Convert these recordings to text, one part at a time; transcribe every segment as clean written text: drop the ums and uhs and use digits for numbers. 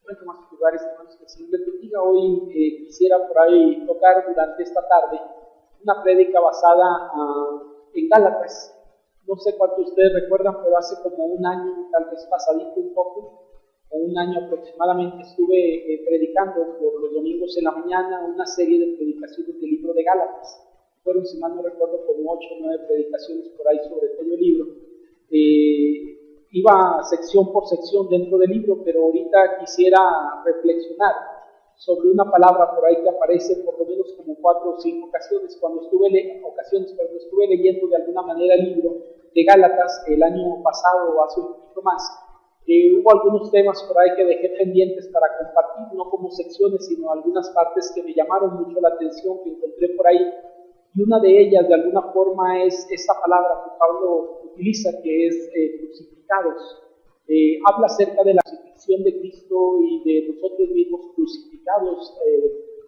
encuentro más lugares, hermanos, que el Señor les bendiga. Hoy quisiera por ahí tocar durante esta tarde una prédica basada en Gálatas. No sé cuántos de ustedes recuerdan, pero hace como un año, tal vez pasadito un poco, o un año aproximadamente, estuve predicando por los domingos en la mañana una serie de predicaciones del libro de Gálatas. Fueron, si mal no recuerdo, como 8 o 9 predicaciones por ahí sobre todo el libro. Iba sección por sección dentro del libro, pero ahorita quisiera reflexionar sobre una palabra por ahí que aparece por lo menos como 4 o 5 ocasiones. Cuando estuve leyendo de alguna manera el libro de Gálatas el año pasado o hace un poquito más, hubo algunos temas por ahí que dejé pendientes para compartir, no como secciones, sino algunas partes que me llamaron mucho la atención, que encontré por ahí. Y una de ellas, de alguna forma, es esta palabra que Pablo utiliza, que es crucificados. Habla acerca de la crucifixión de Cristo y de nosotros mismos crucificados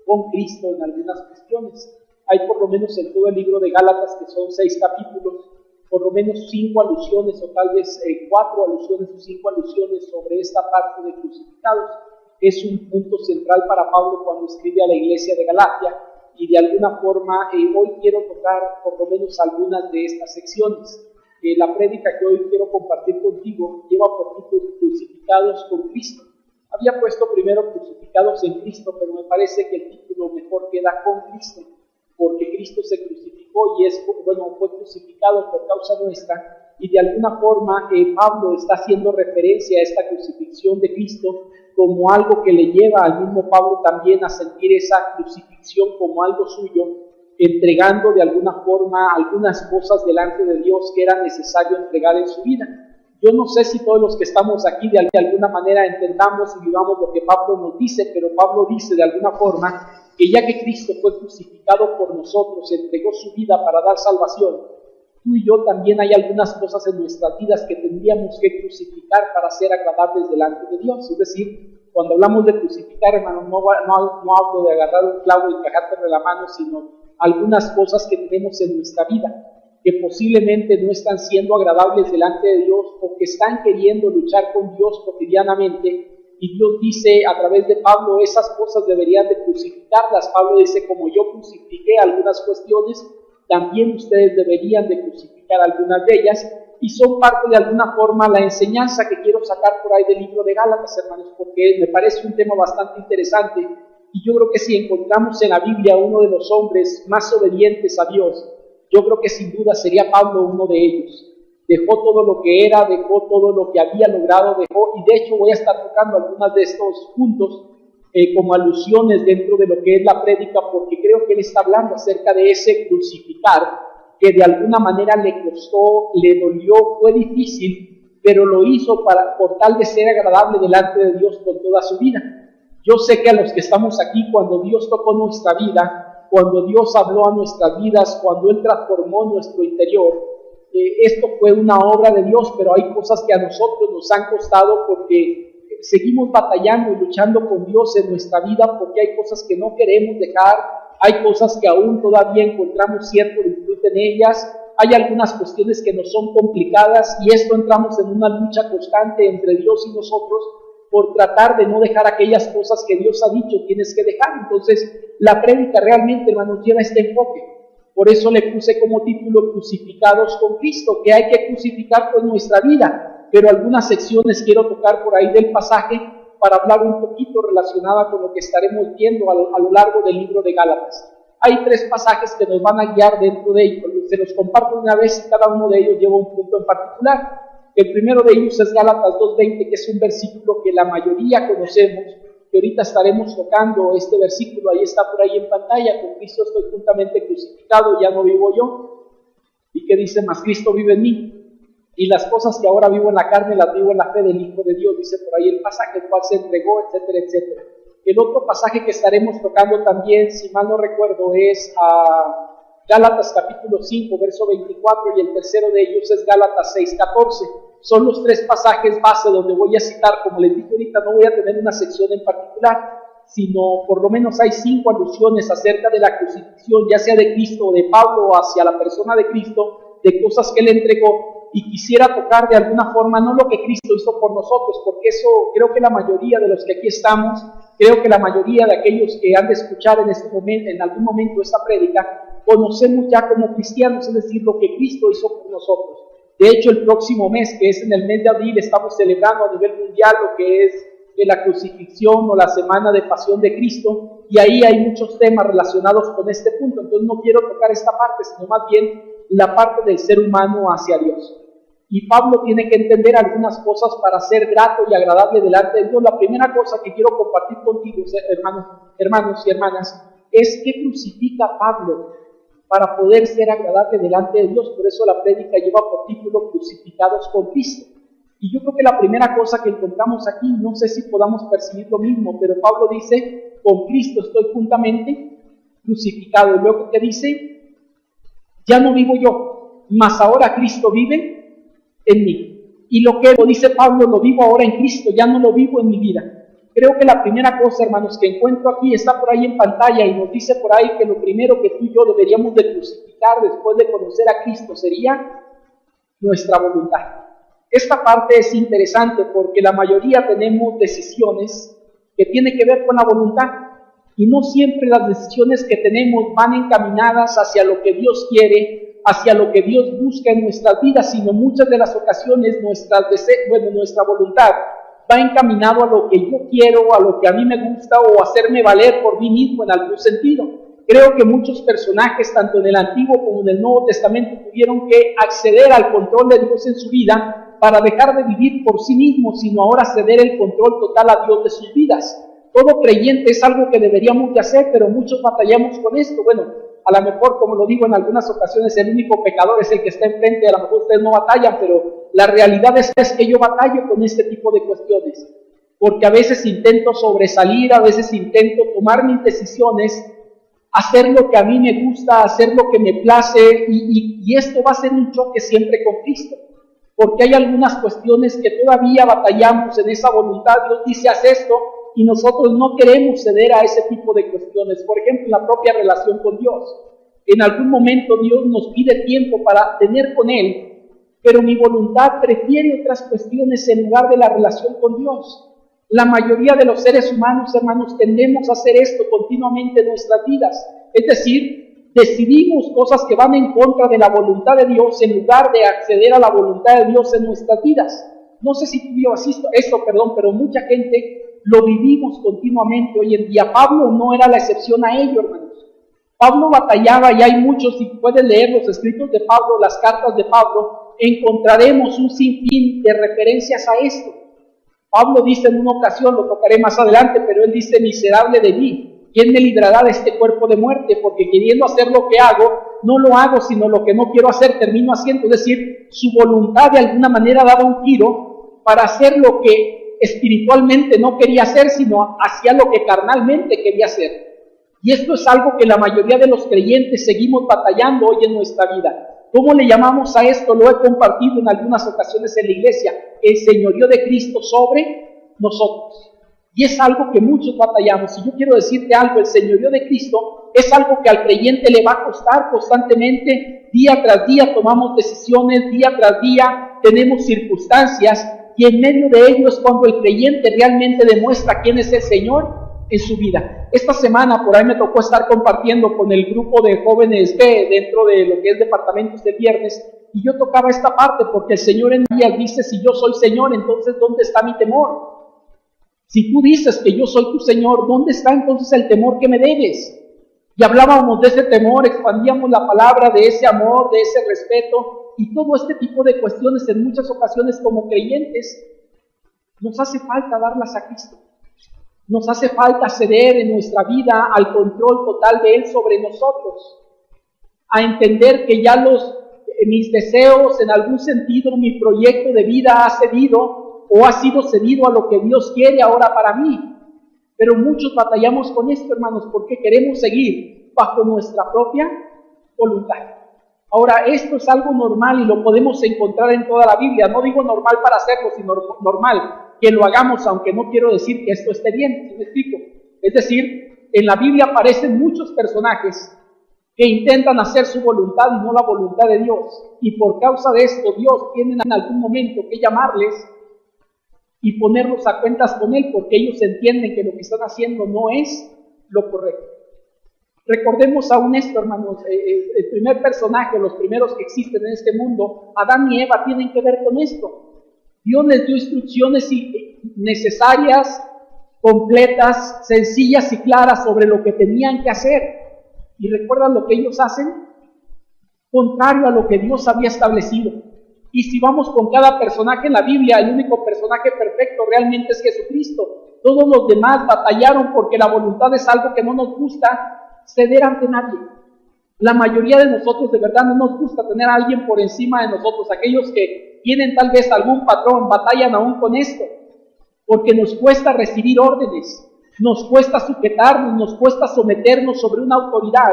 con Cristo en algunas cuestiones. Hay por lo menos en todo el libro de Gálatas, que son 6 capítulos, por lo menos 5 alusiones, o tal vez 4 alusiones o 5 alusiones sobre esta parte de crucificados. Es un punto central para Pablo cuando escribe a la iglesia de Galacia. Y de alguna forma hoy quiero tocar por lo menos algunas de estas secciones. La prédica que hoy quiero compartir contigo lleva por título Crucificados con Cristo. Había puesto primero Crucificados en Cristo, pero me parece que el título mejor queda con Cristo, porque Cristo se crucificó y fue crucificado por causa nuestra, y de alguna forma Pablo está haciendo referencia a esta crucifixión de Cristo como algo que le lleva al mismo Pablo también a sentir esa crucifixión como algo suyo, entregando de alguna forma algunas cosas delante de Dios que era necesario entregar en su vida. Yo no sé si todos los que estamos aquí de alguna manera entendamos y vivamos lo que Pablo nos dice, pero Pablo dice de alguna forma que ya que Cristo fue crucificado por nosotros, entregó su vida para dar salvación, tú y yo también hay algunas cosas en nuestras vidas que tendríamos que crucificar para ser agradables delante de Dios. Es decir, cuando hablamos de crucificar, hermano, no hablo de agarrar un clavo y encajártelo en la mano, sino algunas cosas que tenemos en nuestra vida que posiblemente no están siendo agradables delante de Dios o que están queriendo luchar con Dios cotidianamente. Y Dios dice a través de Pablo, esas cosas deberían de crucificarlas. Pablo dice, como yo crucifiqué algunas cuestiones, también ustedes deberían de crucificar algunas de ellas, y son parte de alguna forma la enseñanza que quiero sacar por ahí del libro de Gálatas, hermanos, porque me parece un tema bastante interesante, y yo creo que si encontramos en la Biblia uno de los hombres más obedientes a Dios, yo creo que sin duda sería Pablo uno de ellos. Dejó todo lo que era, dejó todo lo que había logrado, y de hecho voy a estar tocando algunos de estos puntos como alusiones dentro de lo que es la prédica, porque creo que él está hablando acerca de ese crucificar que de alguna manera le costó, le dolió, fue difícil, pero lo hizo por tal de ser agradable delante de Dios con toda su vida. Yo sé que a los que estamos aquí, cuando Dios tocó nuestra vida, cuando Dios habló a nuestras vidas, cuando Él transformó nuestro interior, esto fue una obra de Dios, pero hay cosas que a nosotros nos han costado porque seguimos batallando y luchando con Dios en nuestra vida, porque hay cosas que no queremos dejar, hay cosas que aún todavía encontramos cierto disfrute en ellas, hay algunas cuestiones que nos son complicadas, y esto entramos en una lucha constante entre Dios y nosotros por tratar de no dejar aquellas cosas que Dios ha dicho tienes que dejar. Entonces la prédica realmente, hermanos, lleva este enfoque. Por eso le puse como título Crucificados con Cristo, que hay que crucificar con nuestra vida, pero algunas secciones quiero tocar por ahí del pasaje para hablar un poquito relacionada con lo que estaremos viendo a lo largo del libro de Gálatas. Hay 3 pasajes que nos van a guiar dentro de ellos, se los comparto una vez y cada uno de ellos lleva un punto en particular. El primero de ellos es Gálatas 2:20, que es un versículo que la mayoría conocemos, que ahorita estaremos tocando este versículo, ahí está por ahí en pantalla: con Cristo estoy juntamente crucificado, ya no vivo yo, y que dice, mas Cristo vive en mí, y las cosas que ahora vivo en la carne las vivo en la fe del Hijo de Dios, dice por ahí el pasaje, el cual se entregó, etcétera, etcétera. El otro pasaje que estaremos tocando también, si mal no recuerdo, es Gálatas capítulo 5, verso 24, y el tercero de ellos es Gálatas 6:14. Son los 3 pasajes base donde voy a citar. Como les dije ahorita, no voy a tener una sección en particular, sino por lo menos hay 5 alusiones acerca de la crucifixión, ya sea de Cristo o de Pablo hacia la persona de Cristo, de cosas que él entregó, y quisiera tocar de alguna forma no lo que Cristo hizo por nosotros, porque eso creo que la mayoría de los que aquí estamos, creo que la mayoría de aquellos que han de escuchar en este momento, en algún momento esta prédica, conocemos ya como cristianos, es decir, lo que Cristo hizo por nosotros. De hecho, el próximo mes, que es en el mes de abril, estamos celebrando a nivel mundial lo que es la crucifixión o la semana de pasión de Cristo, y ahí hay muchos temas relacionados con este punto. Entonces no quiero tocar esta parte, sino más bien la parte del ser humano hacia Dios. Y Pablo tiene que entender algunas cosas para ser grato y agradable delante de Dios. La primera cosa que quiero compartir contigo, hermanos y hermanas, es que crucifica Pablo para poder ser agradable delante de Dios. Por eso la prédica lleva por título Crucificados con Cristo. Y yo creo que la primera cosa que encontramos aquí, no sé si podamos percibir lo mismo, pero Pablo dice, con Cristo estoy juntamente crucificado. Y luego que dice, ya no vivo yo, mas ahora Cristo vive en mí. Y lo que dice Pablo, lo vivo ahora en Cristo, ya no lo vivo en mi vida. Creo que la primera cosa, hermanos, que encuentro aquí, está por ahí en pantalla y nos dice por ahí que lo primero que tú y yo deberíamos de crucificar después de conocer a Cristo sería nuestra voluntad. Esta parte es interesante porque la mayoría tenemos decisiones que tienen que ver con la voluntad y no siempre las decisiones que tenemos van encaminadas hacia lo que Dios quiere, hacia lo que Dios busca en nuestras vidas, sino muchas de las ocasiones nuestra voluntad va encaminado a lo que yo quiero, a lo que a mí me gusta o hacerme valer por mí mismo en algún sentido. Creo que muchos personajes, tanto en el Antiguo como en el Nuevo Testamento, tuvieron que acceder al control de Dios en su vida para dejar de vivir por sí mismos, sino ahora ceder el control total a Dios de sus vidas. Todo creyente es algo que deberíamos de hacer, pero muchos batallamos con esto. Bueno, a lo mejor, como lo digo en algunas ocasiones, el único pecador es el que está enfrente, a lo mejor ustedes no batallan, pero la realidad es que yo batallo con este tipo de cuestiones, porque a veces intento sobresalir, a veces intento tomar mis decisiones, hacer lo que a mí me gusta, hacer lo que me place, y esto va a ser un choque siempre con Cristo, porque hay algunas cuestiones que todavía batallamos en esa voluntad. Dios dice, haz esto, y nosotros no queremos ceder a ese tipo de cuestiones. Por ejemplo, la propia relación con Dios. En algún momento Dios nos pide tiempo para tener con Él, pero mi voluntad prefiere otras cuestiones en lugar de la relación con Dios. La mayoría de los seres humanos, hermanos, tendemos a hacer esto continuamente en nuestras vidas. Es decir, decidimos cosas que van en contra de la voluntad de Dios en lugar de acceder a la voluntad de Dios en nuestras vidas. No sé si tú vivas esto, pero mucha gente lo vivimos continuamente hoy en día. Pablo no era la excepción a ello, hermanos. Pablo batallaba, y hay muchos, si pueden leer los escritos de Pablo, las cartas de Pablo, encontraremos un sinfín de referencias a esto. Pablo dice en una ocasión, lo tocaré más adelante, pero él dice, miserable de mí, ¿quién me librará de este cuerpo de muerte? Porque queriendo hacer lo que hago, no lo hago, sino lo que no quiero hacer, termino haciendo. Es decir, su voluntad de alguna manera daba un giro para hacer lo que espiritualmente no quería hacer, sino hacía lo que carnalmente quería hacer. Y esto es algo que la mayoría de los creyentes seguimos batallando hoy en nuestra vida. ¿Cómo le llamamos a esto? Lo he compartido en algunas ocasiones en la iglesia, el señorío de Cristo sobre nosotros. Y es algo que muchos batallamos. Y yo quiero decirte algo, el señorío de Cristo es algo que al creyente le va a costar constantemente, día tras día tomamos decisiones, día tras día tenemos circunstancias, y en medio de ello es cuando el creyente realmente demuestra quién es el Señor en su vida. Esta semana por ahí me tocó estar compartiendo con el grupo de jóvenes dentro de lo que es departamentos de viernes, y yo tocaba esta parte porque el Señor en día dice, si yo soy Señor, entonces ¿dónde está mi temor? Si tú dices que yo soy tu Señor, ¿dónde está entonces el temor que me debes? Y hablábamos de ese temor, expandíamos la palabra de ese amor, de ese respeto, y todo este tipo de cuestiones en muchas ocasiones como creyentes nos hace falta darlas a Cristo. Nos hace falta ceder en nuestra vida al control total de Él sobre nosotros, a entender que ya mis deseos, en algún sentido, mi proyecto de vida ha cedido o ha sido cedido a lo que Dios quiere ahora para mí. Pero muchos batallamos con esto, hermanos, porque queremos seguir bajo nuestra propia voluntad. Ahora, esto es algo normal y lo podemos encontrar en toda la Biblia. No digo normal para hacerlo, sino normal que lo hagamos, aunque no quiero decir que esto esté bien, ¿sí me explico? Es decir, en la Biblia aparecen muchos personajes que intentan hacer su voluntad y no la voluntad de Dios. Y por causa de esto, Dios tiene en algún momento que llamarles y ponerlos a cuentas con Él, porque ellos entienden que lo que están haciendo no es lo correcto. Recordemos aún esto, hermanos, el primer personaje, los primeros que existen en este mundo, Adán y Eva, tienen que ver con esto. Dios les dio instrucciones necesarias, completas, sencillas y claras sobre lo que tenían que hacer. ¿Y recuerdan lo que ellos hacen? Contrario a lo que Dios había establecido. Y si vamos con cada personaje en la Biblia, el único personaje perfecto realmente es Jesucristo. Todos los demás batallaron porque la voluntad es algo que no nos gusta ceder ante nadie. La mayoría de nosotros de verdad no nos gusta tener a alguien por encima de nosotros. Aquellos que tienen tal vez algún patrón batallan aún con esto, porque nos cuesta recibir órdenes, nos cuesta sujetarnos, nos cuesta someternos sobre una autoridad,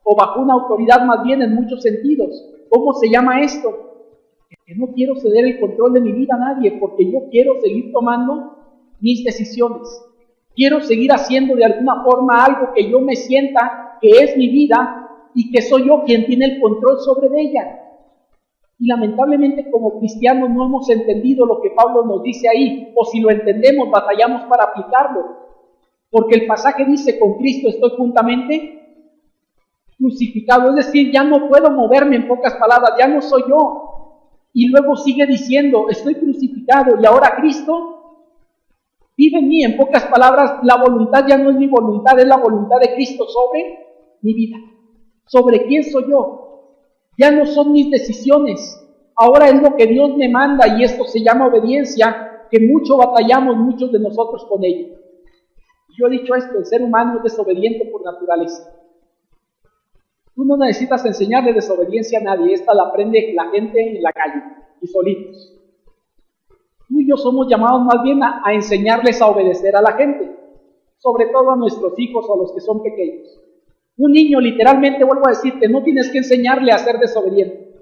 o bajo una autoridad más bien en muchos sentidos. ¿Cómo se llama esto? Que no quiero ceder el control de mi vida a nadie, porque yo quiero seguir tomando mis decisiones. Quiero seguir haciendo de alguna forma algo que yo me sienta que es mi vida y que soy yo quien tiene el control sobre ella. Y lamentablemente como cristianos no hemos entendido lo que Pablo nos dice ahí, o si lo entendemos batallamos para aplicarlo, porque el pasaje dice: con Cristo estoy juntamente crucificado, es decir, ya no puedo moverme, en pocas palabras, ya no soy yo. Y luego sigue diciendo: estoy crucificado y ahora Cristo vive en mí. En pocas palabras, la voluntad ya no es mi voluntad, es la voluntad de Cristo sobre mi vida. ¿Sobre quién soy yo? Ya no son mis decisiones, ahora es lo que Dios me manda, y esto se llama obediencia, que mucho batallamos muchos de nosotros con ello. Yo he dicho esto: el ser humano es desobediente por naturaleza. Tú no necesitas enseñarle desobediencia a nadie, esta la aprende la gente en la calle y solitos. Tú y yo somos llamados más bien a enseñarles a obedecer a la gente, sobre todo a nuestros hijos o a los que son pequeños. Un niño, literalmente, vuelvo a decirte, no tienes que enseñarle a ser desobediente.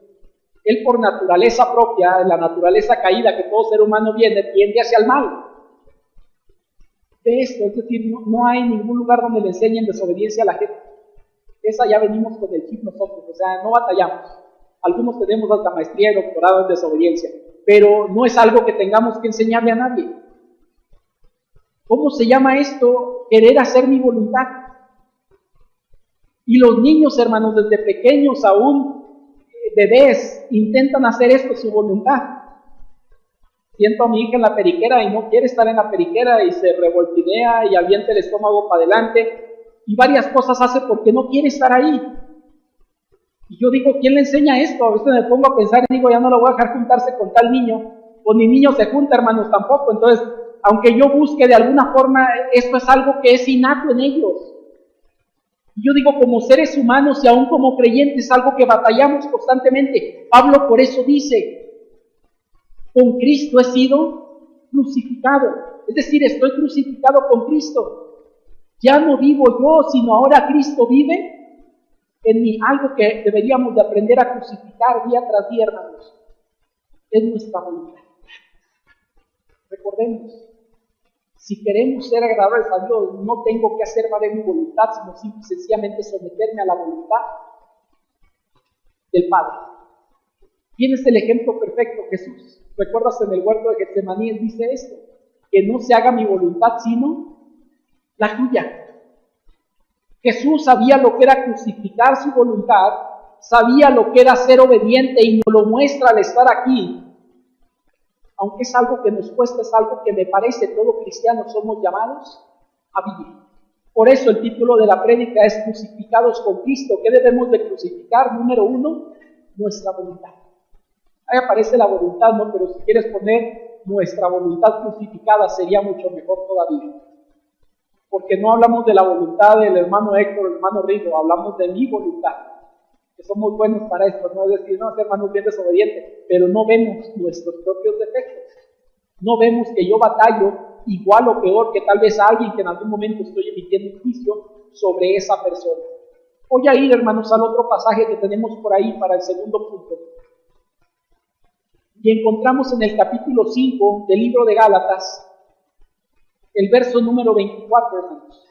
Él, por naturaleza propia, la naturaleza caída que todo ser humano tiende hacia el mal. De esto, es decir, no hay ningún lugar donde le enseñen desobediencia a la gente. Esa ya venimos con el chip nosotros, o sea, no batallamos. Algunos tenemos hasta maestría y doctorado en desobediencia, pero no es algo que tengamos que enseñarle a nadie. ¿Cómo se llama esto? Querer hacer mi voluntad. Y los niños, hermanos, desde pequeños, aún bebés, intentan hacer esto, su voluntad. Siento a mi hija en la periquera y no quiere estar en la periquera y se revoltinea y avienta el estómago para adelante y varias cosas hace porque no quiere estar ahí. Y yo digo, ¿quién le enseña esto? A veces me pongo a pensar y digo, ya no lo voy a dejar juntarse con tal niño, o ni niño se junta, hermanos, tampoco. Entonces, aunque yo busque de alguna forma, esto es algo que es innato en ellos. Y yo digo, como seres humanos y aún como creyentes, es algo que batallamos constantemente. Pablo por eso dice: con Cristo he sido crucificado. Es decir, estoy crucificado con Cristo. Ya no vivo yo, sino ahora Cristo vive en mí. Algo que deberíamos de aprender a crucificar día tras día, hermanos, es nuestra voluntad. Recordemos, si queremos ser agradables a Dios, no tengo que hacer valer mi voluntad, sino sencillamente someterme a la voluntad del Padre. ¿Quién es el ejemplo perfecto? Jesús. ¿Recuerdas en el huerto de Getsemaní? Él dice esto: que no se haga mi voluntad sino la tuya. Jesús sabía lo que era crucificar su voluntad, sabía lo que era ser obediente y nos lo muestra al estar aquí. Aunque es algo que nos cuesta, es algo que me parece todo cristiano somos llamados a vivir. Por eso el título de la prédica es Crucificados con Cristo. ¿Qué debemos de crucificar? Número 1, nuestra voluntad. Ahí aparece la voluntad, ¿no? Pero si quieres poner nuestra voluntad crucificada sería mucho mejor todavía. Porque no hablamos de la voluntad del hermano Héctor, el hermano Rigo, hablamos de mi voluntad. Que somos buenos para esto, no es decir, no, hermanos bien desobedientes, pero no vemos nuestros propios defectos. No vemos que yo batallo igual o peor que tal vez a alguien que en algún momento estoy emitiendo un juicio sobre esa persona. Voy a ir, hermanos, al otro pasaje que tenemos por ahí para el segundo punto. Y encontramos en el capítulo 5 del libro de Gálatas, el verso número 24, hermanos.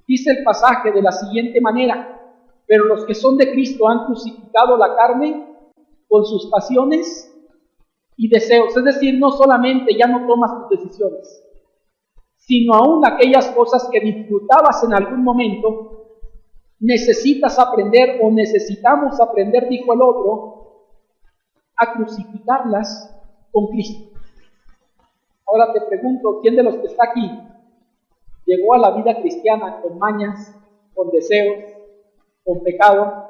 Dice el pasaje de la siguiente manera: Pero los que son de Cristo han crucificado la carne con sus pasiones y deseos. Es decir, no solamente ya no tomas tus decisiones, sino aún aquellas cosas que disfrutabas en algún momento, necesitas aprender o necesitamos aprender, dijo el otro, a crucificarlas con Cristo. Ahora te pregunto, ¿quién de los que está aquí llegó a la vida cristiana con mañas, con deseos, con pecado?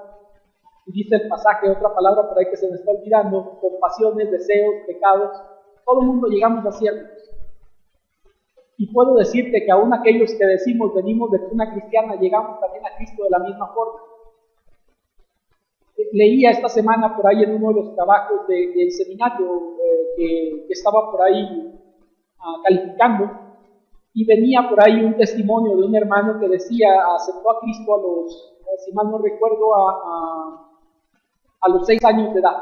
Y dice el pasaje, otra palabra por ahí que se me está olvidando, con pasiones, deseos, pecados. Todo el mundo llegamos a ciertos. Y puedo decirte que aún aquellos que decimos venimos de una cristiana, llegamos también a Cristo de la misma forma. Leía esta semana por ahí en uno de los trabajos del seminario que estaba por ahí calificando, y venía por ahí un testimonio de un hermano que decía, aceptó a Cristo a los, si mal no recuerdo, a los 6 años de edad.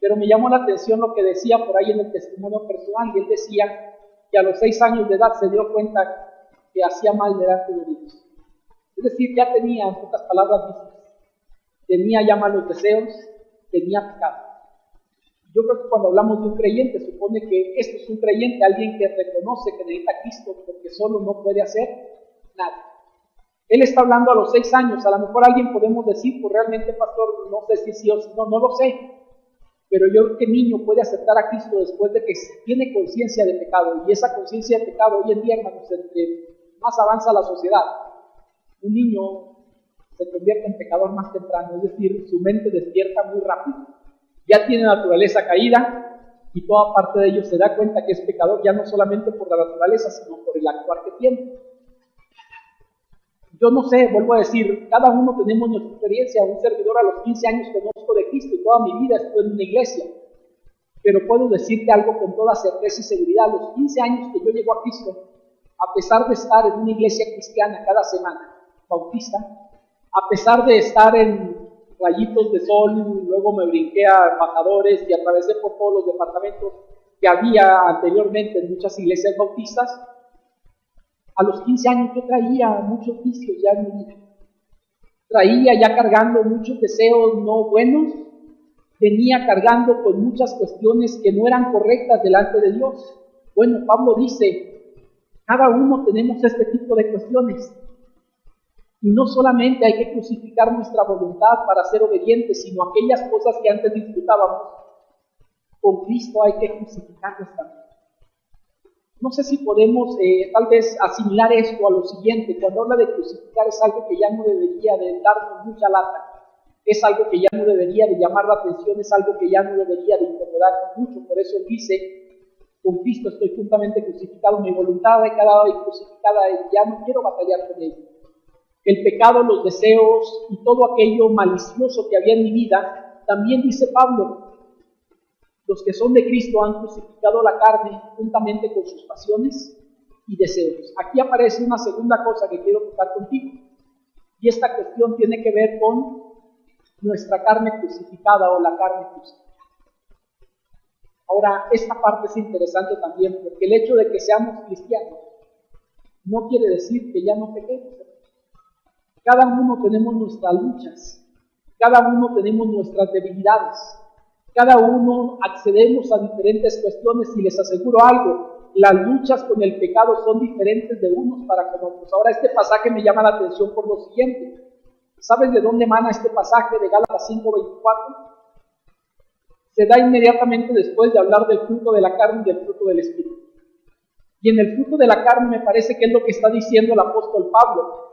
Pero me llamó la atención lo que decía por ahí en el testimonio personal, y él decía que a los 6 años de edad se dio cuenta que hacía mal delante de Dios. Es decir, ya tenía, en pocas palabras, tenía ya malos deseos, tenía pecado. Yo creo que cuando hablamos de un creyente, supone que esto es un creyente, alguien que reconoce que necesita a Cristo porque solo no puede hacer nada. Él está hablando a los 6 años, a lo mejor alguien podemos decir, pues realmente, pastor, no sé si sí o si no, no lo sé. Pero yo creo que el niño puede aceptar a Cristo después de que tiene conciencia de pecado. Y esa conciencia de pecado hoy en día, hermanos, entre más avanza la sociedad, un niño se convierte en pecador más temprano. Es decir, su mente despierta muy rápido. Ya tiene naturaleza caída y toda parte de ello se da cuenta que es pecador, ya no solamente por la naturaleza, sino por el actuar que tiene. Yo no sé, vuelvo a decir, cada uno tenemos nuestra experiencia. Un servidor a los 15 años conozco de Cristo y toda mi vida estuve en una iglesia. Pero puedo decirte algo con toda certeza y seguridad. A los 15 años que yo llego a Cristo, a pesar de estar en una iglesia cristiana cada semana, bautista, a pesar de estar en rayitos de sol, luego me brinqué a embajadores y atravesé por todos los departamentos que había anteriormente en muchas iglesias bautistas, a los 15 años yo traía muchos vicios ya en mi vida. Traía ya cargando muchos deseos no buenos, venía cargando con muchas cuestiones que no eran correctas delante de Dios. Bueno, Pablo dice, cada uno tenemos este tipo de cuestiones. Y no solamente hay que crucificar nuestra voluntad para ser obedientes, sino aquellas cosas que antes disfrutábamos, con Cristo hay que crucificarlas también. No sé si podemos tal vez asimilar esto a lo siguiente. Cuando habla de crucificar es algo que ya no debería de darnos mucha lata, es algo que ya no debería de llamar la atención, es algo que ya no debería de incomodarnos mucho. Por eso él dice, con Cristo estoy juntamente crucificado, mi voluntad ha quedado ahí crucificada y ya no quiero batallar con ella. El pecado, los deseos y todo aquello malicioso que había en mi vida, también dice Pablo, los que son de Cristo han crucificado la carne juntamente con sus pasiones y deseos. Aquí aparece una segunda cosa que quiero tocar contigo, y esta cuestión tiene que ver con nuestra carne crucificada o la carne crucificada. Ahora, esta parte es interesante también, porque el hecho de que seamos cristianos no quiere decir que ya no pequemos. Cada uno tenemos nuestras luchas, cada uno tenemos nuestras debilidades, cada uno accedemos a diferentes cuestiones y les aseguro algo, las luchas con el pecado son diferentes de unos para con otros. Ahora este pasaje me llama la atención por lo siguiente. ¿Sabes de dónde emana este pasaje de Gálatas 5:24? Se da inmediatamente después de hablar del fruto de la carne y del fruto del Espíritu. Y en el fruto de la carne me parece que es lo que está diciendo el apóstol Pablo.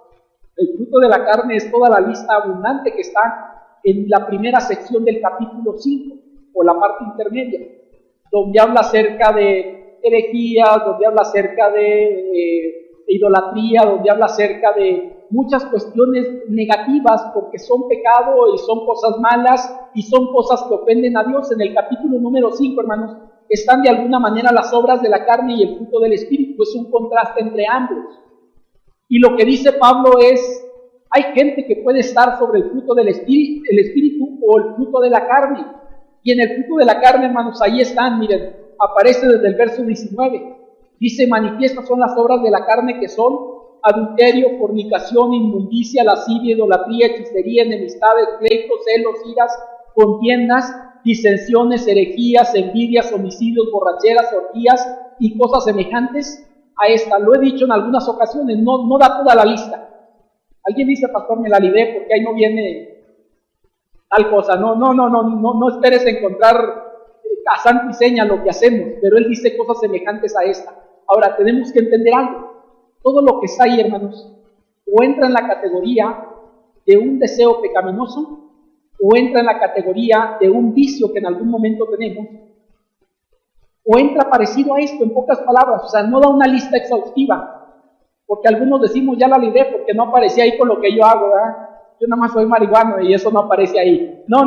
El fruto de la carne es toda la lista abundante que está en la primera sección del capítulo 5, o la parte intermedia, donde habla acerca de herejías, donde habla acerca de idolatría, donde habla acerca de muchas cuestiones negativas, porque son pecado y son cosas malas y son cosas que ofenden a Dios. En el capítulo número 5, hermanos, están de alguna manera las obras de la carne y el fruto del Espíritu. Es un contraste entre ambos. Y lo que dice Pablo es, hay gente que puede estar sobre el fruto del Espíritu o el fruto de la carne. Y en el fruto de la carne, hermanos, ahí están, miren, aparece desde el verso 19. Dice, manifiestas son las obras de la carne que son adulterio, fornicación, inmundicia, lascivia, idolatría, hechicería, enemistades, pleitos, celos, iras, contiendas, disensiones, herejías, envidias, homicidios, borracheras, orgías y cosas semejantes a esta. Lo he dicho en algunas ocasiones, no da toda la lista. Alguien dice, pastor, me la libré porque ahí no viene tal cosa. No esperes encontrar a santo y seña lo que hacemos, pero él dice cosas semejantes a esta. Ahora, tenemos que entender algo. Todo lo que está ahí, hermanos, o entra en la categoría de un deseo pecaminoso, o entra en la categoría de un vicio que en algún momento tenemos, o entra parecido a esto, en pocas palabras. O sea, no da una lista exhaustiva, porque algunos decimos, ya la libré porque no aparecía ahí con lo que yo hago, ¿verdad? Yo nada más soy marihuano y eso no aparece ahí. No.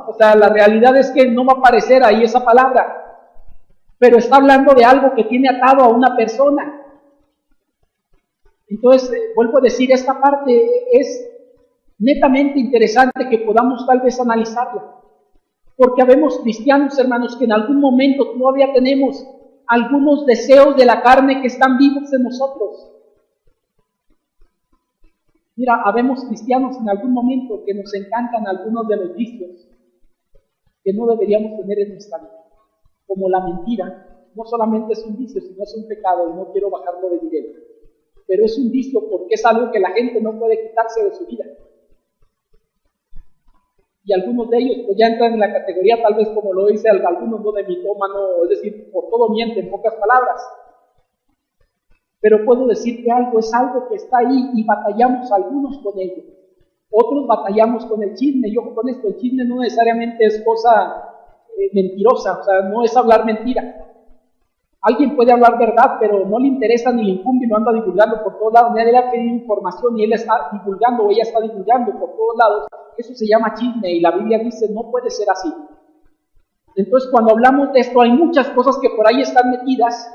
O sea, la realidad es que no va a aparecer ahí esa palabra, pero está hablando de algo que tiene atado a una persona. Entonces, vuelvo a decir, esta parte es netamente interesante que podamos tal vez analizarla, porque habemos cristianos, hermanos, que en algún momento todavía tenemos algunos deseos de la carne que están vivos en nosotros. Mira, habemos cristianos en algún momento que nos encantan algunos de los vicios que no deberíamos tener en nuestra vida, como la mentira. No solamente es un vicio, sino es un pecado, y no quiero bajarlo de nivel, pero es un vicio porque es algo que la gente no puede quitarse de su vida. Y algunos de ellos pues ya entran en la categoría, tal vez como lo dice algunos, no, de mitómano, es decir, por todo miente, en pocas palabras. Pero puedo decir que algo es algo que está ahí y batallamos algunos con ello. Otros batallamos con el chisme. Yo con esto, el chisme no necesariamente es cosa mentirosa, o sea, no es hablar mentira. Alguien puede hablar verdad, pero no le interesa ni le incumbe y lo anda divulgando por todos lados. Él ha pedido información y él está divulgando o ella está divulgando por todos lados. Eso se llama chisme y la Biblia dice no puede ser así. Entonces, cuando hablamos de esto, hay muchas cosas que por ahí están metidas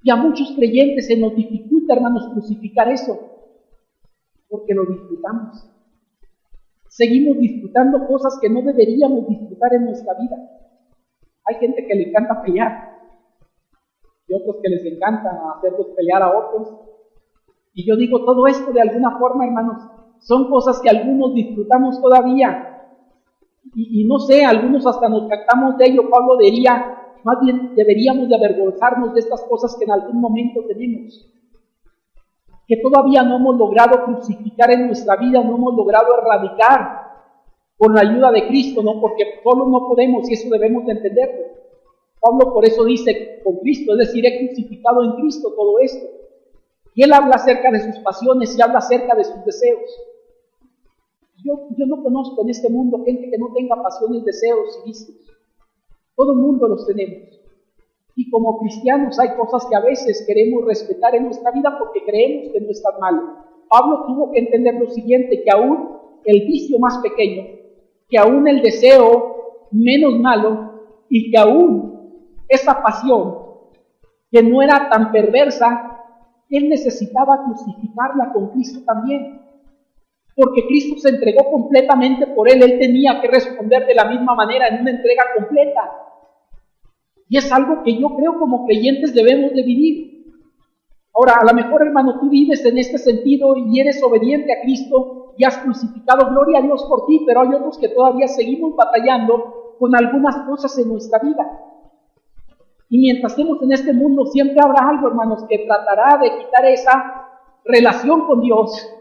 y a muchos creyentes se nos dificulta, hermanos, crucificar eso porque lo disfrutamos. Seguimos disfrutando cosas que no deberíamos disfrutar en nuestra vida. Hay gente que le encanta pelear y otros que les encanta hacerlos pelear a otros. Y yo digo, todo esto de alguna forma, hermanos, son cosas que algunos disfrutamos todavía. Y no sé, algunos hasta nos jactamos de ello. Pablo diría, más bien deberíamos de avergonzarnos de estas cosas que en algún momento tenemos, que todavía no hemos logrado crucificar en nuestra vida, no hemos logrado erradicar con la ayuda de Cristo, ¿no? Porque solo no podemos y eso debemos de entenderlo. Pablo por eso dice con Cristo, es decir, he crucificado en Cristo todo esto. Y él habla acerca de sus pasiones y habla acerca de sus deseos. Yo no conozco en este mundo gente que no tenga pasiones, deseos y vicios. Todo el mundo los tenemos. Y como cristianos hay cosas que a veces queremos respetar en nuestra vida porque creemos que no están mal. Pablo tuvo que entender lo siguiente, que aún el vicio más pequeño, que aún el deseo menos malo y que aún esa pasión que no era tan perversa, él necesitaba crucificarla con Cristo también. Porque Cristo se entregó completamente por él tenía que responder de la misma manera en una entrega completa. Y es algo que yo creo como creyentes debemos de vivir. Ahora, a lo mejor, hermano, tú vives en este sentido y eres obediente a Cristo y has crucificado, gloria a Dios por ti, pero hay otros que todavía seguimos batallando con algunas cosas en nuestra vida. Y mientras estemos en este mundo, siempre habrá algo, hermanos, que tratará de quitar esa relación con Dios.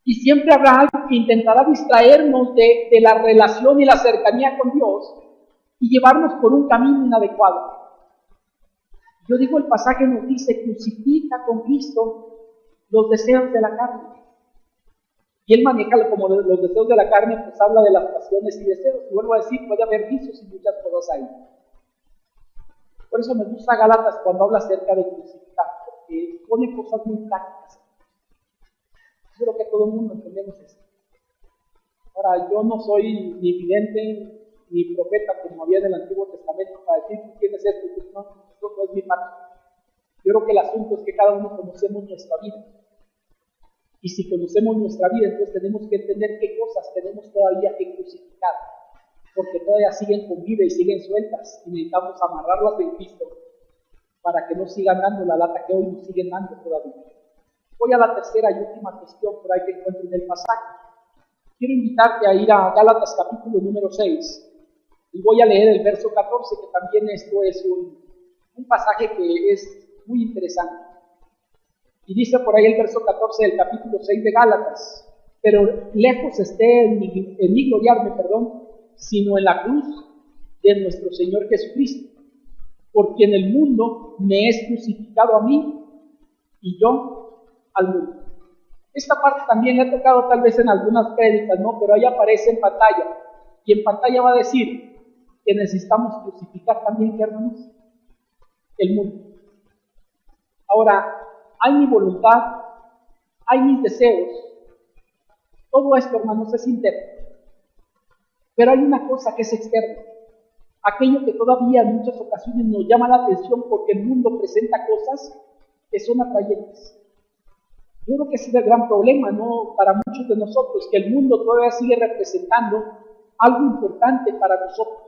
Y siempre habrá algo que intentará distraernos de la relación y la cercanía con Dios y llevarnos por un camino inadecuado. Yo digo, el pasaje nos dice, crucifica con Cristo los deseos de la carne. Y él maneja como los deseos de la carne, pues habla de las pasiones y deseos. Y vuelvo a decir, puede haber vicios y muchas cosas ahí. Por eso me gusta Gálatas cuando habla acerca de crucificar, porque pone cosas muy prácticas. Yo creo que todo el mundo entendemos eso. Ahora, yo no soy ni vidente ni profeta como había en el Antiguo Testamento para decir tú tienes esto y tú no, eso no es mi parte. Yo creo que el asunto es que cada uno conocemos nuestra vida. Y si conocemos nuestra vida, entonces tenemos que entender qué cosas tenemos todavía que crucificar, porque todavía siguen con vida y siguen sueltas y necesitamos amarrarlas en Cristo para que no sigan dando la lata que hoy nos siguen dando todavía. Voy a la tercera y última cuestión por ahí que encuentro en el pasaje. Quiero invitarte a ir a Gálatas capítulo número 6 y voy a leer el verso 14, que también esto es un pasaje que es muy interesante. Y dice por ahí el verso 14 del capítulo 6 de Gálatas: pero lejos esté en mí gloriarme, sino en la cruz de nuestro Señor Jesucristo, por quien el mundo me es crucificado a mí y yo al mundo. Esta parte también la he tocado tal vez en algunas prédicas, ¿no? Pero ahí aparece en pantalla, y en pantalla va a decir que necesitamos crucificar también, ¿qué, hermanos? El mundo. Ahora, hay mi voluntad, hay mis deseos, todo esto, hermanos, es interno. Pero hay una cosa que es externa, aquello que todavía en muchas ocasiones nos llama la atención porque el mundo presenta cosas que son atrayentes. Yo creo que ese es el gran problema, ¿no? Para muchos de nosotros, que el mundo todavía sigue representando algo importante para nosotros.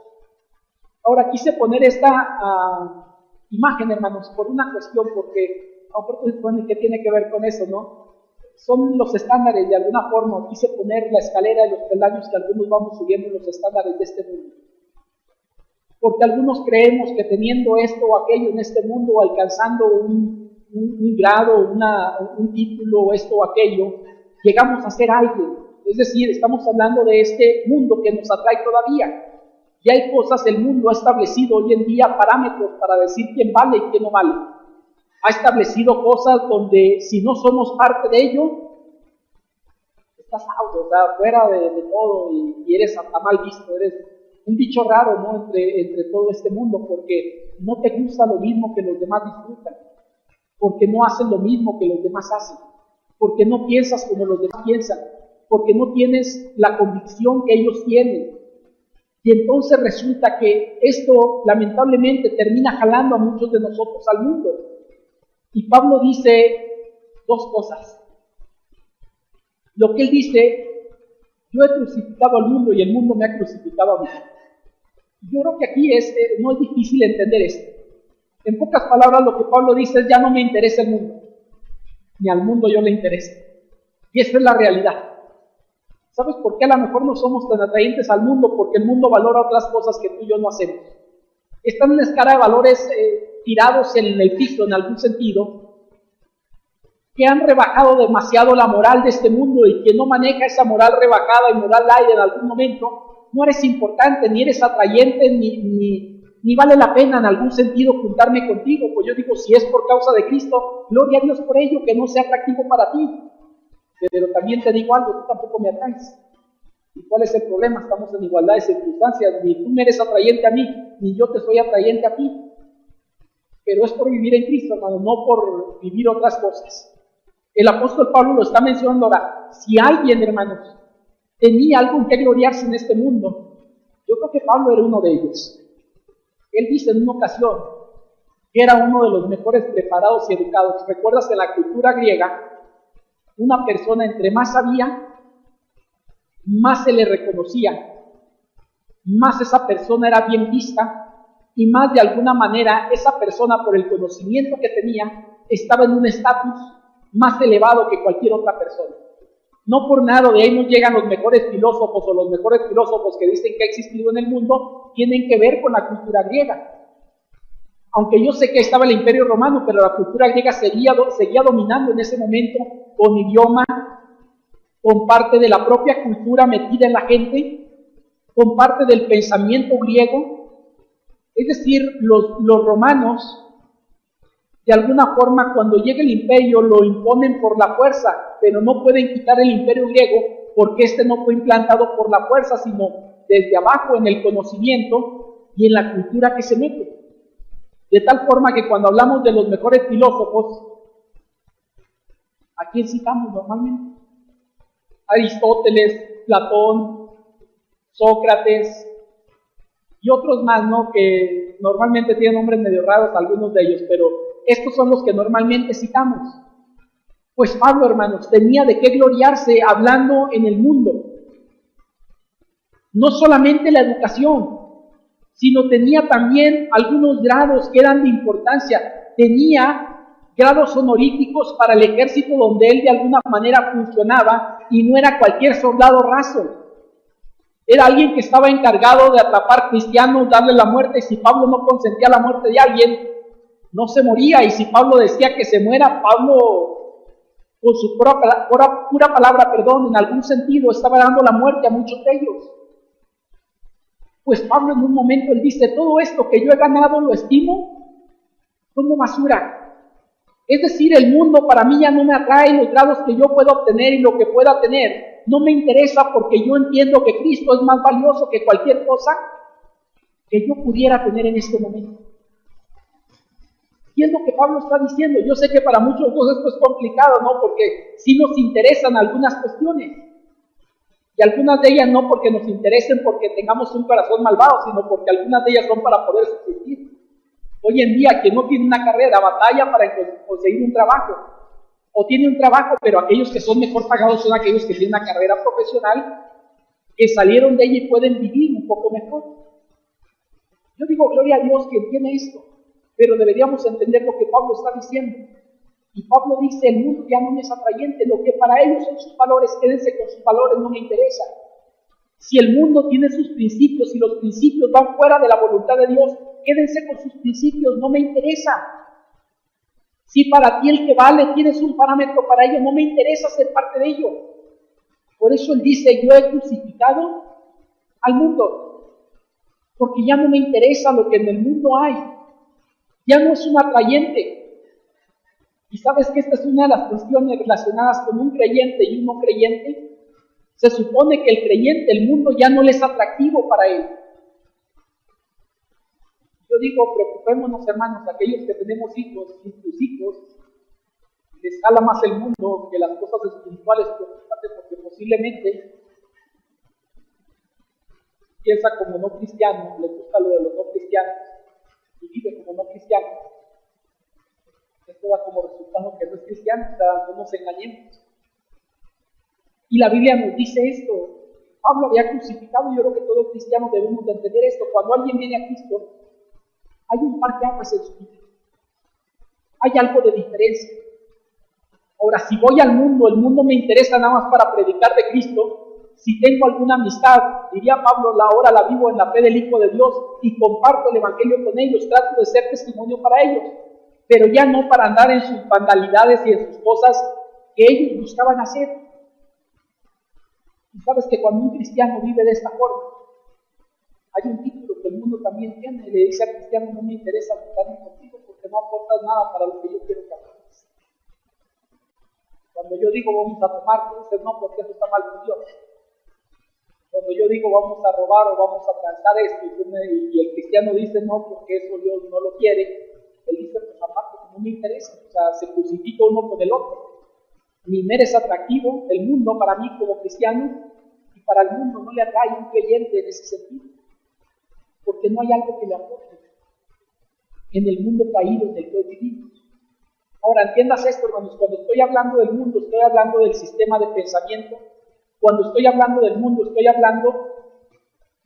Ahora, quise poner esta imagen, hermanos, por una cuestión, porque a lo mejor ¿qué tiene que ver con eso, no? Son los estándares, de alguna forma. Quise poner la escalera y los peldaños que algunos vamos subiendo en los estándares de este mundo. Porque algunos creemos que teniendo esto o aquello en este mundo, alcanzando un grado, un título, o esto o aquello, llegamos a ser alguien. Es decir, estamos hablando de este mundo que nos atrae todavía. Y hay cosas, el mundo ha establecido hoy en día parámetros para decir quién vale y quién no vale. Ha establecido cosas donde si no somos parte de ello, estás out, o sea, fuera de todo y eres hasta mal visto, eres un bicho raro, ¿no? Entre todo este mundo, porque no te gusta lo mismo que los demás disfrutan, porque no hacen lo mismo que los demás hacen, porque no piensas como los demás piensan, porque no tienes la convicción que ellos tienen. Y entonces resulta que esto lamentablemente termina jalando a muchos de nosotros al mundo. Y Pablo dice dos cosas. Lo que él dice: yo he crucificado al mundo y el mundo me ha crucificado a mí. Yo creo que aquí no es difícil entender esto. En pocas palabras, lo que Pablo dice es: ya no me interesa el mundo, ni al mundo yo le interesa. Y esa es la realidad. ¿Sabes por qué a lo mejor no somos tan atraentes al mundo? Porque el mundo valora otras cosas que tú y yo no hacemos. Están en una escala de valores tirados en el piso en algún sentido, que han rebajado demasiado la moral de este mundo, y quien no maneja esa moral rebajada y moral light en algún momento, no eres importante, ni eres atrayente, ni vale la pena en algún sentido juntarme contigo. Pues yo digo, si es por causa de Cristo, gloria a Dios por ello, que no sea atractivo para ti. Pero también te digo algo, tú tampoco me atraes. ¿Y cuál es el problema? Estamos en igualdad de circunstancias, ni tú me eres atrayente a mí, ni yo te soy atrayente a ti. Pero es por vivir en Cristo, hermano, no por vivir otras cosas. El apóstol Pablo lo está mencionando ahora. Si alguien, hermanos, tenía algo en que gloriarse en este mundo, yo creo que Pablo era uno de ellos. Él dice en una ocasión que era uno de los mejores preparados y educados. ¿Recuerdas que en la cultura griega, una persona entre más sabía, más se le reconocía, más esa persona era bien vista, y más de alguna manera esa persona, por el conocimiento que tenía, estaba en un estatus más elevado que cualquier otra persona? No por nada de ahí nos llegan los mejores filósofos, o los mejores filósofos que dicen que ha existido en el mundo, tienen que ver con la cultura griega. Aunque yo sé que estaba el Imperio Romano, pero la cultura griega seguía dominando en ese momento, con idioma, con parte de la propia cultura metida en la gente, con parte del pensamiento griego. Es decir, los romanos, de alguna forma, cuando llega el imperio, lo imponen por la fuerza, pero no pueden quitar el imperio griego, porque este no fue implantado por la fuerza, sino desde abajo, en el conocimiento y en la cultura que se mete. De tal forma que cuando hablamos de los mejores filósofos, ¿a quién citamos normalmente? Aristóteles, Platón, Sócrates y otros más, ¿no? Que normalmente tienen nombres medio raros, algunos de ellos, pero estos son los que normalmente citamos. Pues Pablo, hermanos, tenía de qué gloriarse hablando en el mundo. No solamente la educación, sino tenía también algunos grados que eran de importancia. Tenía grados honoríficos para el ejército donde él de alguna manera funcionaba, y no era cualquier soldado raso. Era alguien que estaba encargado de atrapar cristianos, darle la muerte, y si Pablo no consentía la muerte de alguien, no se moría, y si Pablo decía que se muera, Pablo, con su pura palabra, en algún sentido, estaba dando la muerte a muchos de ellos. Pues Pablo en un momento, él dice, todo esto que yo he ganado lo estimo como basura. Es decir, el mundo para mí ya no me atrae, los grados que yo pueda obtener y lo que pueda tener no me interesa, porque yo entiendo que Cristo es más valioso que cualquier cosa que yo pudiera tener en este momento. Y es lo que Pablo está diciendo. Yo sé que para muchos esto es complicado, ¿no? Porque sí nos interesan algunas cuestiones. Y algunas de ellas no porque nos interesen, porque tengamos un corazón malvado, sino porque algunas de ellas son para poder subsistir. Hoy en día, quien no tiene una carrera, batalla para conseguir un trabajo, o tiene un trabajo, pero aquellos que son mejor pagados son aquellos que tienen una carrera profesional, que salieron de ella y pueden vivir un poco mejor. Yo digo, gloria a Dios que tiene esto, pero deberíamos entender lo que Pablo está diciendo. Y Pablo dice, el mundo ya no me es atrayente, lo que para ellos son sus valores, quédense con sus valores, no me interesa. Si el mundo tiene sus principios y los principios van fuera de la voluntad de Dios, quédense con sus principios, no me interesa. Si para ti el que vale tienes un parámetro para ello, no me interesa ser parte de ello. Por eso él dice, yo he crucificado al mundo, porque ya no me interesa lo que en el mundo hay, ya no es un atrayente. Y sabes que esta es una de las cuestiones relacionadas con un creyente y un no creyente. Se supone que el creyente, el mundo ya no le es atractivo para él. Yo digo, preocupémonos, hermanos, aquellos que tenemos hijos, y tus hijos, les jala más el mundo que las cosas espirituales, preocúpate, porque posiblemente piensa como no cristiano, le gusta lo de los no cristianos, y vive como no cristiano. Esto da como resultado que no es cristiano, o sea, no nos engañemos. Y la Biblia nos dice esto. Pablo había crucificado, y yo creo que todos los cristianos debemos de entender esto. Cuando alguien viene a Cristo, hay un par de aguas en su vida. Hay algo de diferencia. Ahora, si voy al mundo, el mundo me interesa nada más para predicar de Cristo. Si tengo alguna amistad, diría Pablo, ahora la vivo en la fe del Hijo de Dios y comparto el Evangelio con ellos, trato de ser testimonio para ellos, pero ya no para andar en sus vandalidades y en sus cosas que ellos buscaban hacer. Y sabes que cuando un cristiano vive de esta forma, hay un título que el mundo también tiene, y le dice al cristiano, no me interesa juntarme contigo porque no aportas nada para lo que yo quiero que aportes. Cuando yo digo vamos a tomar, tú dices no, porque eso está mal con Dios. Cuando yo digo vamos a robar o vamos a alcanzar esto, y el cristiano dice no, porque eso Dios no lo quiere, él dice, pues aparte, no me interesa. O sea, se crucifica uno con el otro. Ni me es atractivo el mundo para mí como cristiano, y para el mundo no le atrae un creyente en ese sentido, porque no hay algo que le aporte en el mundo caído en el que hoy vivimos. Ahora, entiendas esto, hermanos, cuando estoy hablando del mundo, estoy hablando del sistema de pensamiento. Cuando estoy hablando del mundo, estoy hablando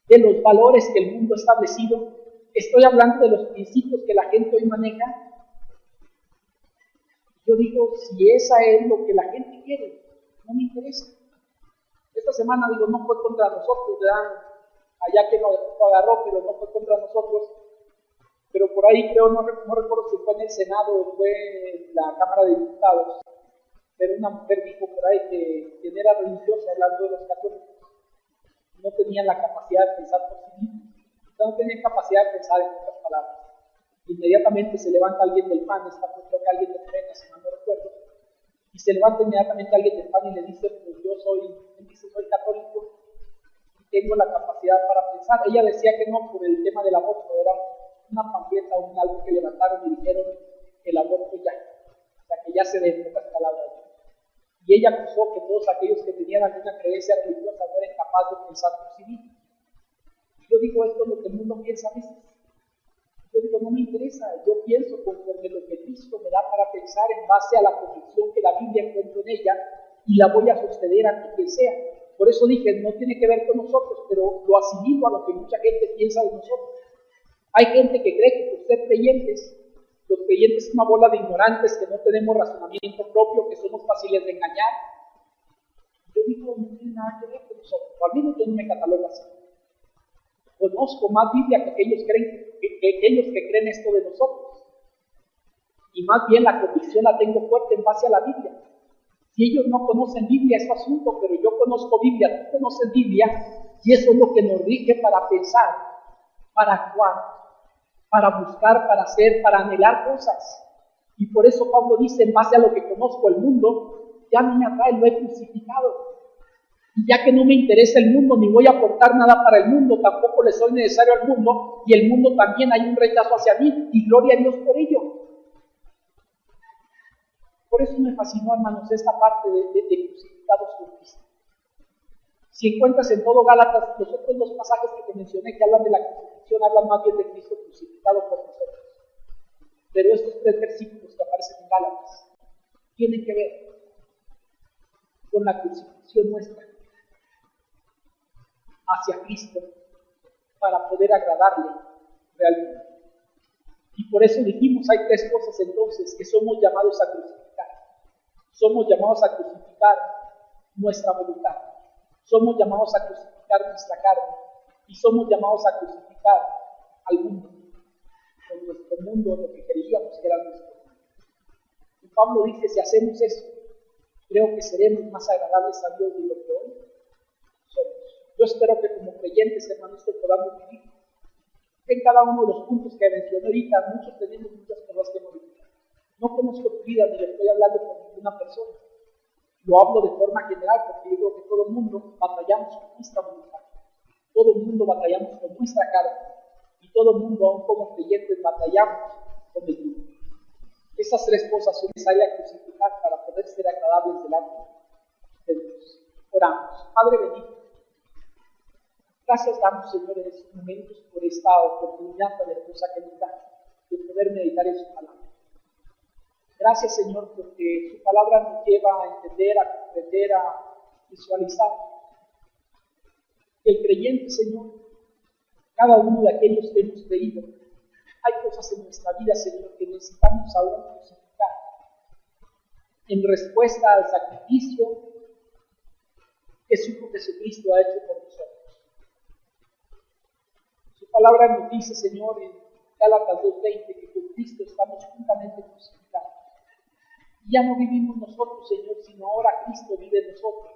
de los valores que el mundo ha establecido. Estoy hablando de los principios que la gente hoy maneja. Yo digo, si esa es lo que la gente quiere, no me interesa. Esta semana digo, no fue contra nosotros, ¿verdad? Allá que lo agarró, pero no fue contra nosotros. Pero por ahí creo, no recuerdo si fue en el Senado o fue en la Cámara de Diputados, pero una mujer dijo por ahí que quien era religiosa, hablando de los católicos, no tenían la capacidad de pensar por sí mismos. No tenían capacidad de pensar en otras palabras. Inmediatamente se levanta alguien del PAN, creo que alguien de Morena, si no recuerdo, y se levanta inmediatamente alguien del PAN y le dice, pues yo soy católico y tengo la capacidad para pensar. Ella decía que no por el tema del aborto, era una panfleta o algo que levantaron y dijeron el aborto ya, o sea que ya se dé en pocas palabras. Y ella acusó que todos aquellos que tenían alguna creencia religiosa no eran capaces de pensar por sí mismos. Yo digo, esto es lo que el mundo piensa a veces. Yo digo, no me interesa, yo pienso conforme lo que Cristo me da para pensar en base a la convicción que la Biblia encuentra en ella, y la voy a sostener ante quien sea. Por eso dije, no tiene que ver con nosotros, pero lo asimilo a lo que mucha gente piensa de nosotros. Hay gente que cree que por ser creyentes Los creyentes son una bola de ignorantes que no tenemos razonamiento propio, que somos fáciles de engañar. Yo digo, no tiene nada que ver con nosotros, o al menos yo no me catalogo así. Conozco más Biblia que aquellos que creen esto de nosotros. Y más bien la convicción la tengo fuerte en base a la Biblia. Si ellos no conocen Biblia es su asunto, pero yo conozco Biblia, tú conoces Biblia, y eso es lo que nos rige para pensar, para actuar, para buscar, para hacer, para anhelar cosas. Y por eso Pablo dice, en base a lo que conozco el mundo, ya no me atrae, lo he crucificado. Y ya que no me interesa el mundo, ni voy a aportar nada para el mundo, tampoco le soy necesario al mundo, y el mundo también hay un rechazo hacia mí, y gloria a Dios por ello. Por eso me fascinó, hermanos, esta parte de crucificados con Cristo. Si encuentras en todo Gálatas, los otros dos pasajes que te mencioné que hablan de la crucifixión, hablan más bien de Cristo crucificado por nosotros. Pero estos 3 versículos que aparecen en Gálatas tienen que ver con la crucifixión nuestra hacia Cristo para poder agradarle realmente. Y por eso dijimos, hay 3 cosas entonces que somos llamados a crucificar. Somos llamados a crucificar nuestra voluntad. Somos llamados a crucificar nuestra carne. Y somos llamados a crucificar al mundo. Con nuestro mundo, lo que creíamos que era nuestro mundo. Y Pablo dice, si hacemos eso, creo que seremos más agradables a Dios de lo que hoy somos. Yo espero que como creyentes, hermanos, esto podamos vivir. En cada uno de los puntos que mencioné ahorita, muchos tenemos muchas cosas que modificar. No conozco tu vida, ni le estoy hablando con ninguna persona. Lo hablo de forma general, porque yo creo que todo el mundo batallamos con nuestra voluntad. Todo el mundo batallamos con nuestra carne. Y todo el mundo, aún como creyentes, batallamos con el mundo. Esas 3 cosas son necesarias crucificar para poder ser agradables delante de Dios. Oramos. Padre bendito, gracias damos, Señor, en estos momentos por esta oportunidad tan hermosa que nos da de poder meditar en su palabra. Gracias, Señor, porque su palabra nos lleva a entender, a comprender, a visualizar. El creyente, Señor, cada uno de aquellos que hemos creído, hay cosas en nuestra vida, Señor, que necesitamos aún crucificar en respuesta al sacrificio que su Hijo Jesucristo ha hecho por nosotros. Su palabra nos dice, Señor, en Gálatas 2:20, que con Cristo estamos juntamente crucificados. Y ya no vivimos nosotros, Señor, sino ahora Cristo vive en nosotros.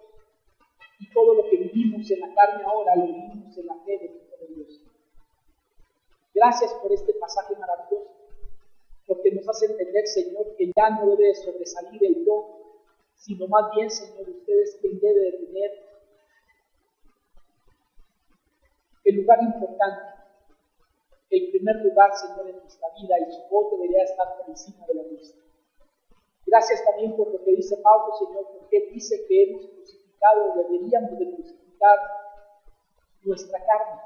Y todo lo que vivimos en la carne ahora, lo vivimos en la fe del Hijo de Dios. Gracias por este pasaje maravilloso, porque nos hace entender, Señor, que ya no debe sobresalir el yo, sino más bien, Señor, usted es quien debe de tener el lugar importante, el primer lugar, Señor, en nuestra vida, y su voz debería estar por encima de la nuestra. Gracias también por lo que dice Pablo, Señor, porque él dice que hemos crucificado, deberíamos de crucificar nuestra carne,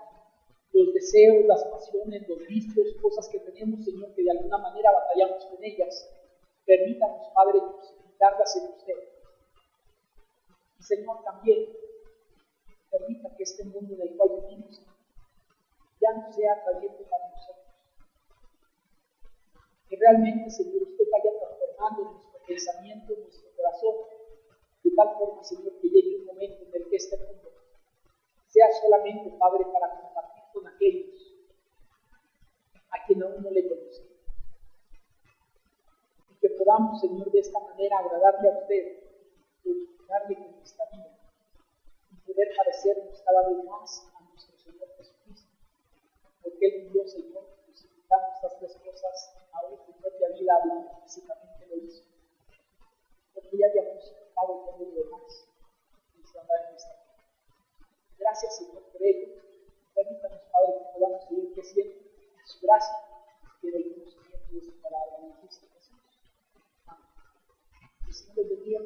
los deseos, las pasiones, los vicios, cosas que tenemos, Señor, que de alguna manera batallamos con ellas. Permítanos, Padre, crucificarlas en usted. Y, Señor, también permita que este mundo en el cual vivimos ya no sea atrayente para nosotros. Que realmente, Señor, usted vaya transformando nuestro pensamiento, nuestro corazón, de tal forma, Señor, que llegue un momento en el que este mundo sea solamente, Padre, para compartir con aquellos a quien aún no le conocen. Y que podamos, Señor, de esta manera agradarle a usted, glorificarle con nuestra vida y poder parecernos cada vez más a nuestro Señor Jesucristo. Porque Él vivió, Señor, crucificando estas 3 cosas, aún en su propia vida, físicamente lo hizo. Porque ya había crucificado todo lo demás y se andar en nuestra vida. Gracias, Señor, por ello. Permítanos, Padre, que podamos seguir creciendo en su gracia y en el conocimiento de su palabra. En Cristo Jesús. Amén. Que el Señor les bendiga.